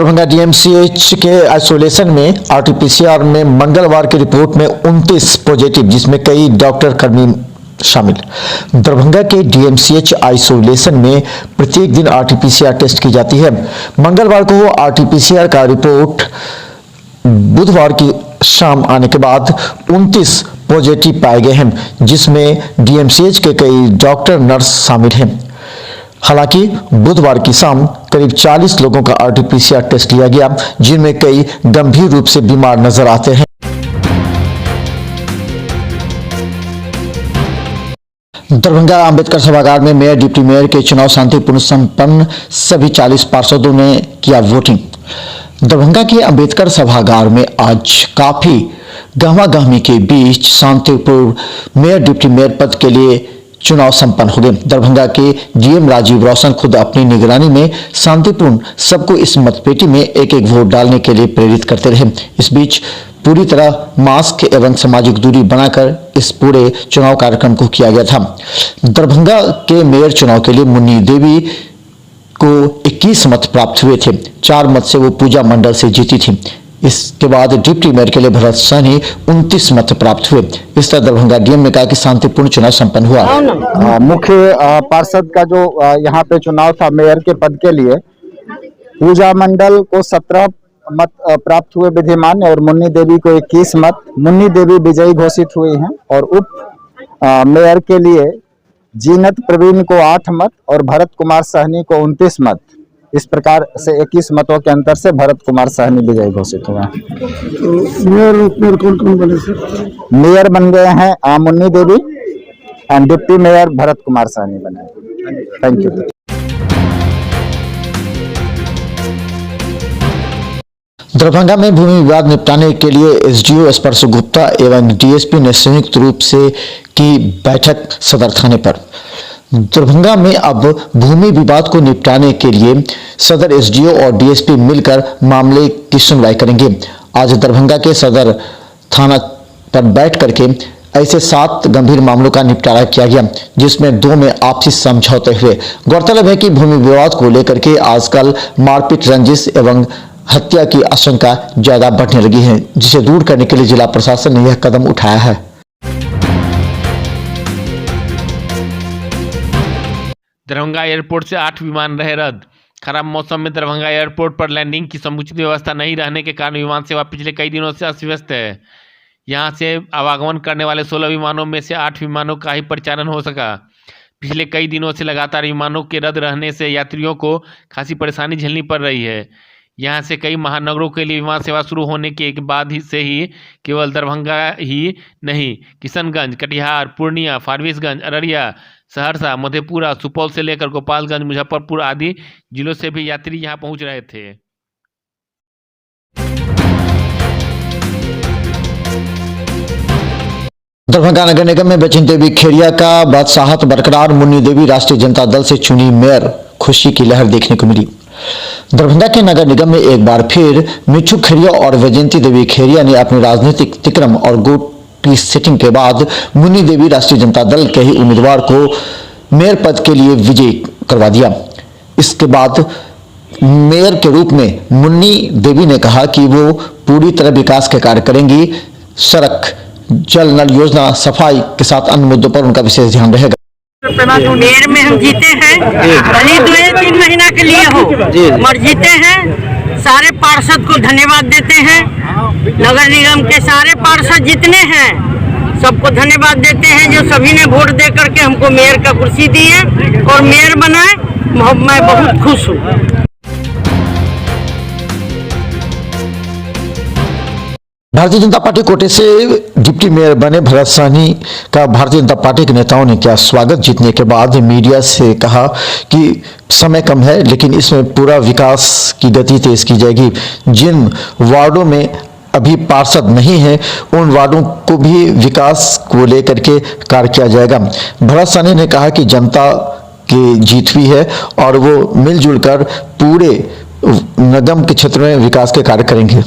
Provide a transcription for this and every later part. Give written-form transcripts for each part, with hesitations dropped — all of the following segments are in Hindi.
दरभंगा डीएमसीएच के आइसोलेशन में आरटीपीसीआर में मंगलवार की रिपोर्ट में 29 पॉजिटिव, जिसमें कई डॉक्टर कर्मी शामिल। दरभंगा के डीएमसीएच आइसोलेशन में प्रत्येक दिन आरटीपीसीआर टेस्ट की जाती है। मंगलवार को आरटीपीसीआर का रिपोर्ट बुधवार की शाम आने के बाद 29 पॉजिटिव पाए गए हैं, जिसमें डीएमसीएच के कई डॉक्टर नर्स शामिल हैं। हालांकि बुधवार की शाम करीब 40 लोगों का आरटीपीसीआर टेस्ट लिया गया, जिनमें कई गंभीर रूप से बीमार नजर आते हैं। दरभंगा अंबेडकर सभागार में मेयर डिप्टी मेयर के चुनाव शांतिपूर्ण संपन्न, सभी 40 पार्षदों ने किया वोटिंग। दरभंगा के अंबेडकर सभागार में आज काफी गहमागहमी के बीच शांतिपूर्ण मेयर डिप्टी मेयर पद के लिए चुनाव संपन्न हो गए। दरभंगा के डीएम राजीव रोशन खुद अपनी निगरानी में शांतिपूर्ण सबको इस मतपेटी में एक एक वोट डालने के लिए प्रेरित करते रहे। इस बीच पूरी तरह मास्क एवं सामाजिक दूरी बनाकर इस पूरे चुनाव कार्यक्रम को किया गया था। दरभंगा के मेयर चुनाव के लिए मुन्नी देवी को 21 मत प्राप्त हुए थे। 4 मत से वो पूजा मंडल से जीती थी। इसके बाद डिप्टी मेयर के लिए भरत सहनी 29 मत प्राप्त हुए। इस तरह दरभंगा डीएम ने कहा कि शांतिपूर्ण चुनाव संपन्न हुआ। मुख्य पार्षद का जो यहाँ पे चुनाव था मेयर के पद के लिए, पूजा मंडल को 17 मत प्राप्त हुए विधिमान और मुन्नी देवी को 21 मत। मुन्नी देवी विजयी घोषित हुई हैं और उप मेयर के लिए जीनत प्रवीण को 8 मत और भरत कुमार सहनी को 29 मत। इस प्रकार से 21 मतों के अंतर से भरत कुमार सहनी विजयी घोषित हुआ। तो मेयर कौन कौन बने सर? मेयर बन गए हैं Munni Devi and deputy mayor Bharat Kumar Sahni बने। Thank you. दरभंगा में भूमि विवाद निपटाने के लिए एसडीओ स्पर्श गुप्ता एवं डीएसपी ने संयुक्त रूप से की बैठक सदर थाने पर। दरभंगा में अब भूमि विवाद को निपटाने के लिए सदर एसडीओ और डीएसपी मिलकर मामले की सुनवाई करेंगे। आज दरभंगा के सदर थाना पर बैठ करके ऐसे 7 गंभीर मामलों का निपटारा किया गया, जिसमें 2 में आपसी समझौते हुए। गौरतलब है कि भूमि विवाद को लेकर के आजकल मारपीट, रंजिश एवं हत्या की आशंका ज्यादा बढ़ने लगी है, जिसे दूर करने के लिए जिला प्रशासन ने यह कदम उठाया है। दरभंगा एयरपोर्ट से 8 विमान रहे रद्द। खराब मौसम में दरभंगा एयरपोर्ट पर लैंडिंग की समुचित व्यवस्था नहीं रहने के कारण विमान सेवा पिछले कई दिनों से अस्त व्यस्त है। यहां से आवागमन करने वाले 16 विमानों में से 8 विमानों का ही परिचालन हो सका। पिछले कई दिनों से लगातार विमानों के रद्द रहने से यात्रियों को खासी परेशानी झेलनी पड़ रही है। यहाँ से कई महानगरों के लिए विमान सेवा शुरू होने के बाद से ही केवल दरभंगा ही नहीं, किशनगंज, कटिहार, पूर्णिया, फारबिसगंज, अररिया, सहरसा, मधेपुरा, सुपौल से लेकर गोपालगंज, मुजफ्फरपुर आदि जिलों से भी यात्री यहाँ पहुँच रहे थे। दरभंगा नगर निगम में बचिन देवी खेरिया का बादशाहत बरकरार। मुन्नी देवी राष्ट्रीय जनता दल से चुनी मेयर, खुशी की लहर देखने को मिली। दरभंगा के नगर निगम में एक बार फिर मिठू खेरिया और वैजयंती देवी खेरिया ने अपने राजनीतिक तिक्रम और गुट की सेटिंग के बाद मुन्नी देवी राष्ट्रीय जनता दल के ही उम्मीदवार को मेयर पद के लिए विजयी करवा दिया। इसके बाद मेयर के रूप में मुन्नी देवी ने कहा कि वो पूरी तरह विकास के कार्य करेंगी। सड़क, जल नल योजना, सफाई के साथ अन्य मुद्दों पर उनका विशेष ध्यान रहेगा। मेयर में हम जीते हैं, भले 2-3 महीना के लिए हो, मगर जीते हैं। सारे पार्षद को धन्यवाद देते हैं। नगर निगम के सारे पार्षद जितने हैं सबको धन्यवाद देते हैं, जो सभी ने वोट दे करके हमको मेयर का कुर्सी दी है और मेयर बनाए। मैं बहुत खुश हूँ। भारतीय जनता पार्टी कोटे से डिप्टी मेयर बने भरत सहनी का भारतीय जनता पार्टी के नेताओं ने किया स्वागत। जीतने के बाद मीडिया से कहा कि समय कम है, लेकिन इसमें पूरा विकास की गति तेज की जाएगी। जिन वार्डों में अभी पार्षद नहीं है, उन वार्डों को भी विकास को लेकर के कार्य किया जाएगा। भरत सहनी ने कहा कि जनता की जीत हुई है और वो मिलजुल कर पूरे निगम के क्षेत्र में विकास के कार्य करेंगे।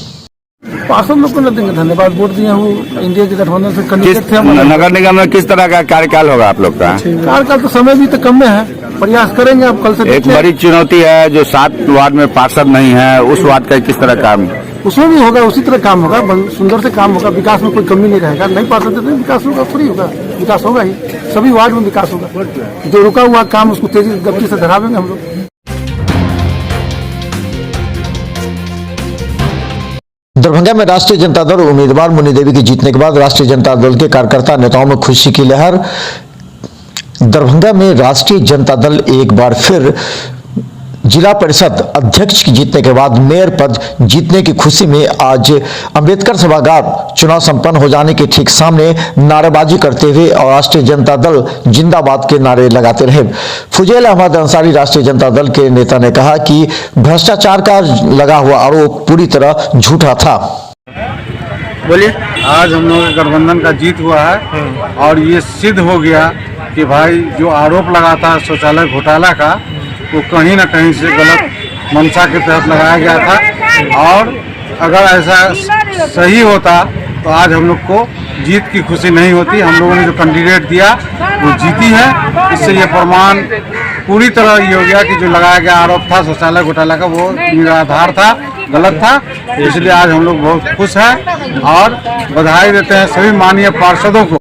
पार्षद लोग को न देंगे धन्यवाद, वोट दिए हूँ, इंडिया के गठबंधन से कैंडिडेट थे हमारे। नगर निगम में किस तरह का कार्यकाल होगा आप लोग का? कार्यकाल तो समय भी तो कम में है, प्रयास करेंगे अब कल से। एक बड़ी चुनौती है जो 7 वार्ड में पार्षद नहीं है, उस वार्ड का किस तरह काम? उसमें भी होगा, उसी तरह काम होगा, सुंदर से काम होगा, विकास में कोई कमी नहीं रहेगा। नहीं पार्षद देते विकास होगा, फ्री होगा, विकास होगा ही, सभी वार्ड में विकास होगा। जो रुका हुआ काम उसको तेजी गति से धरावेंगे हम लोग। दरभंगा में राष्ट्रीय जनता दल उम्मीदवार मुन्नी देवी की जीतने के बाद राष्ट्रीय जनता दल के कार्यकर्ता नेताओं में खुशी की लहर। दरभंगा में राष्ट्रीय जनता दल एक बार फिर जिला परिषद अध्यक्ष की जीतने के बाद मेयर पद जीतने की खुशी में आज अंबेडकर सभागार चुनाव संपन्न हो जाने के ठीक सामने नारेबाजी करते हुए और राष्ट्रीय जनता दल जिंदाबाद के नारे लगाते रहे। फुजैल अहमद अंसारी राष्ट्रीय जनता दल के नेता ने कहा कि भ्रष्टाचार का लगा हुआ आरोप पूरी तरह झूठा था। बोलिए। आज हम लोगों के गठबंधन का जीत हुआ है और ये सिद्ध हो गया कि भाई जो आरोप लगा था शौचालय घोटाला का, वो कहीं ना कहीं से गलत मंशा के तहत लगाया गया था। और अगर ऐसा सही होता तो आज हम लोग को जीत की खुशी नहीं होती। हम लोगों ने जो कैंडिडेट दिया वो जीती है। इससे ये प्रमाण पूरी तरह ये हो गया कि जो लगाया गया आरोप था शौचालय घोटाला का वो निराधार था, गलत था। इसलिए आज हम लोग बहुत खुश हैं और बधाई देते हैं सभी माननीय पार्षदों को।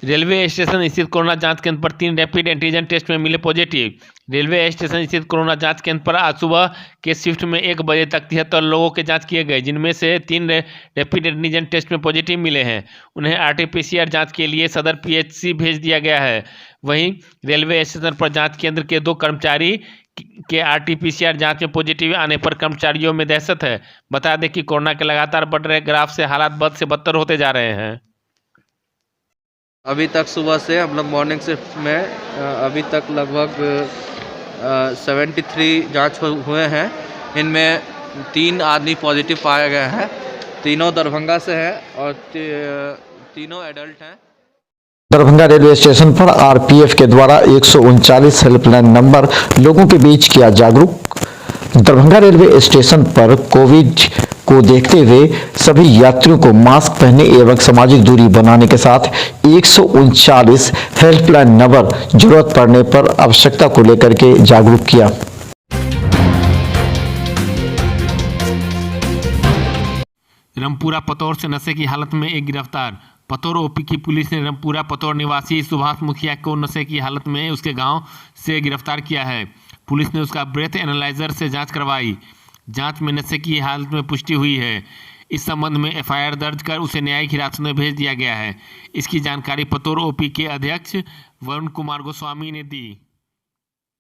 रेलवे स्टेशन स्थित कोरोना जांच केंद्र पर 3 रैपिड एंटीजन टेस्ट में मिले पॉजिटिव। रेलवे स्टेशन स्थित कोरोना जांच केंद्र पर आज सुबह के शिफ्ट में 1 बजे तक 73 लोगों के जांच किए गए, जिनमें से 3 रैपिड एंटीजन टेस्ट में पॉजिटिव मिले हैं। उन्हें RT-PCR जांच के लिए सदर PHC भेज दिया गया है। वहीं रेलवे स्टेशन पर जांच केंद्र के 2 कर्मचारी के RT-PCR जांच में पॉजिटिव आने पर कर्मचारियों में दहशत है। बता दें कि कोरोना के लगातार बढ़ रहे ग्राफ से हालात बद से बदतर होते जा रहे हैं। अभी तक सुबह से हम लोग मॉर्निंग शिफ्ट में अभी तक लगभग 73 जांच हुए हैं। इनमें 3 आदमी पॉजिटिव पाया गया है। तीनों दरभंगा से हैं और तीनों एडल्ट हैं। दरभंगा रेलवे स्टेशन पर RPF के द्वारा 139 हेल्पलाइन नंबर लोगों के बीच किया जागरूक। दरभंगा रेलवे स्टेशन पर कोविड को देखते हुए सभी यात्रियों को मास्क पहनने एवं सामाजिक दूरी बनाने के साथ 139 हेल्पलाइन नंबर जरूरत पड़ने पर आवश्यकता को लेकर के जागरूक किया। रामपुरा पतौर से नशे की हालत में एक गिरफ्तार। पतौर OP की पुलिस ने रामपुरा पतौर निवासी सुभाष मुखिया को नशे की हालत में उसके गांव से गिरफ्तार किया है। पुलिस ने उसका ब्रेथ एनालाइजर से जांच करवाई। जांच में नशे की हालत में पुष्टि हुई है। इस संबंध में FIR दर्ज कर उसे न्यायिक हिरासत में भेज दिया गया है। इसकी जानकारी पतौर OP के अध्यक्ष वरुण कुमार गोस्वामी ने दी।